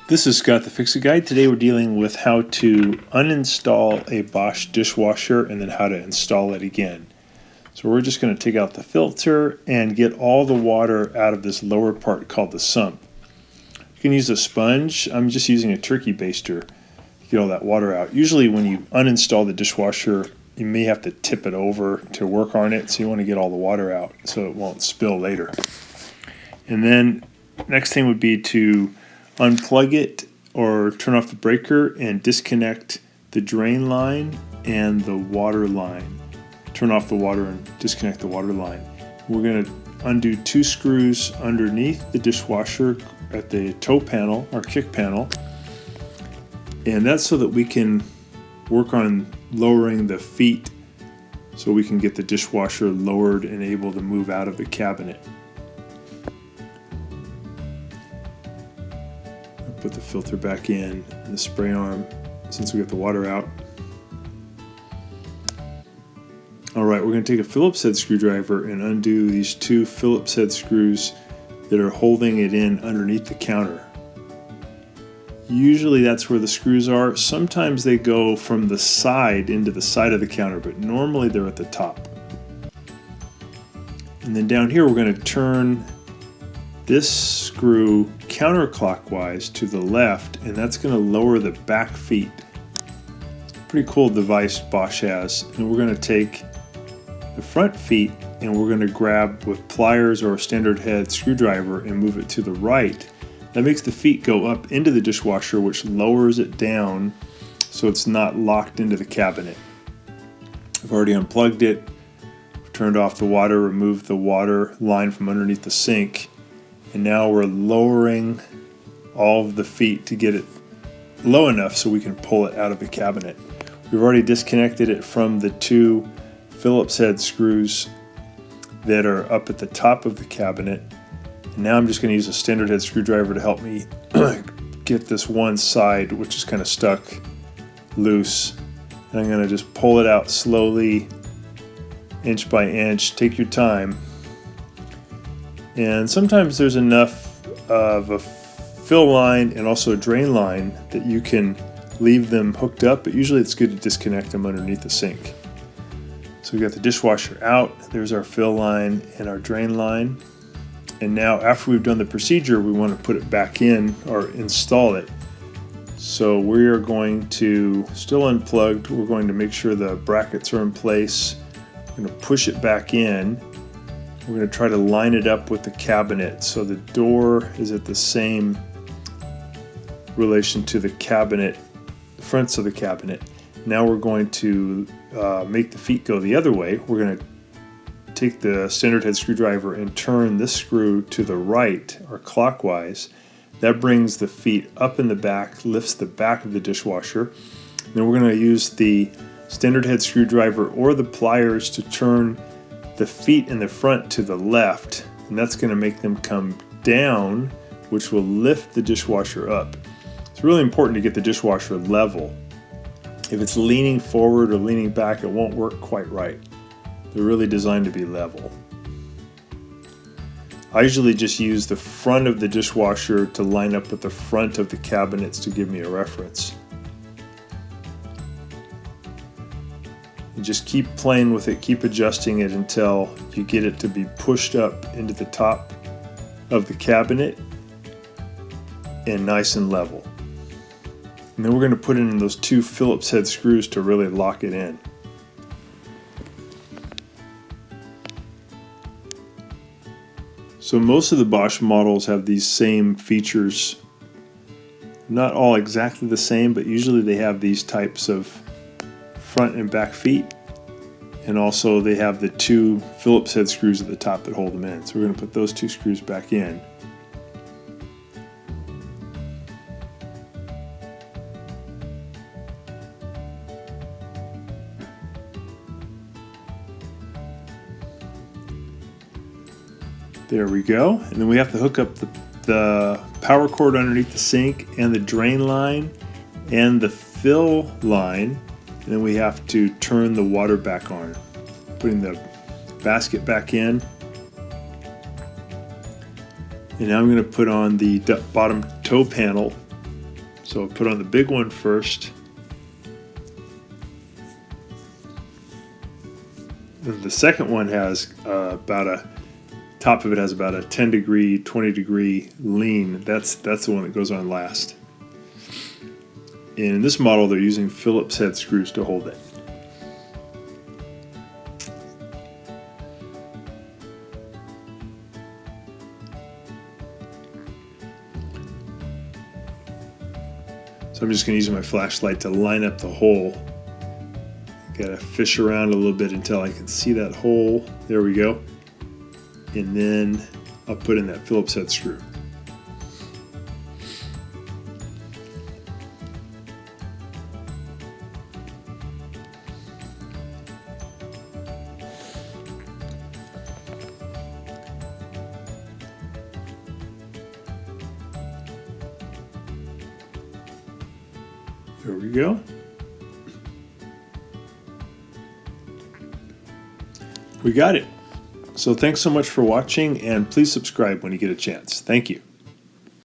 This is Scott the Fix-It Guy. Today we're dealing with how to uninstall a Bosch dishwasher and then how to install it again. So we're just going to take out the filter and get all the water out of this lower part called the sump. You can use a sponge. I'm just using a turkey baster to get all that water out. Usually when you uninstall the dishwasher, you may have to tip it over to work on it, so you want to get all the water out so it won't spill later. And then next thing would be to unplug it or turn off the breaker and disconnect the drain line and the water line. Turn off the water and disconnect the water line. We're going to undo 2 screws underneath the dishwasher at the toe panel or kick panel, and that's so that we can work on lowering the feet so we can get the dishwasher lowered and able to move out of the cabinet. Put the filter back in and the spray arm since we got the water out. Alright, we're going to take a Phillips head screwdriver and undo these 2 Phillips head screws that are holding it in underneath the counter. Usually that's where the screws are. Sometimes they go from the side into the side of the counter, but normally they're at the top. And then down here we're going to turn this screw counterclockwise to the left, and that's going to lower the back feet. Pretty cool device Bosch has. And we're going to take the front feet and we're going to grab with pliers or a standard head screwdriver and move it to the right. That makes the feet go up into the dishwasher, which lowers it down so it's not locked into the cabinet. I've already unplugged it, turned off the water, removed the water line from underneath the sink, and now we're lowering all of the feet to get it low enough so we can pull it out of the cabinet. We've already disconnected it from the 2 Phillips head screws that are up at the top of the cabinet. And now I'm just going to use a standard head screwdriver to help me get this one side, which is kind of stuck, loose. And I'm going to just pull it out slowly, inch by inch. Take your time. And sometimes there's enough of a fill line and also a drain line that you can leave them hooked up, but usually it's good to disconnect them underneath the sink. So we got the dishwasher out, there's our fill line and our drain line. And now after we've done the procedure, we want to put it back in or install it. So we are going to, still unplugged, we're going to make sure the brackets are in place. We're going to push it back in. We're going to try to line it up with the cabinet so the door is at the same relation to the cabinet, the fronts of the cabinet. Now we're going to make the feet go the other way. We're going to take the standard head screwdriver and turn this screw to the right or clockwise. That brings the feet up in the back, lifts the back of the dishwasher. Then we're going to use the standard head screwdriver or the pliers to turn the feet in the front to the left, and that's going to make them come down, which will lift the dishwasher up. It's really important to get the dishwasher level. If it's leaning forward or leaning back, it won't work quite right. They're really designed to be level. I usually just use the front of the dishwasher to line up with the front of the cabinets to give me a reference. And just keep playing with it, keep adjusting it until you get it to be pushed up into the top of the cabinet and nice and level. And then we're going to put in those 2 Phillips head screws to really lock it in. So most of the Bosch models have these same features. Not all exactly the same, but usually they have these types of front and back feet, and also they have the 2 Phillips head screws at the top that hold them in. So we're going to put those 2 screws back in. There we go. And then we have to hook up the power cord underneath the sink and the drain line and the fill line. And then we have to turn the water back on, putting the basket back in. And now I'm going to put on the bottom toe panel So I'll put on the big one first. And the second one has top of it has about a 10 degree, 20 degree lean. That's the one that goes on last. In this model, they're using Phillips head screws to hold it. So I'm just going to use my flashlight to line up the hole. Gotta fish around a little bit until I can see that hole. There we go. And then I'll put in that Phillips head screw. There we go. We got it. So thanks so much for watching, and please subscribe when you get a chance. Thank you.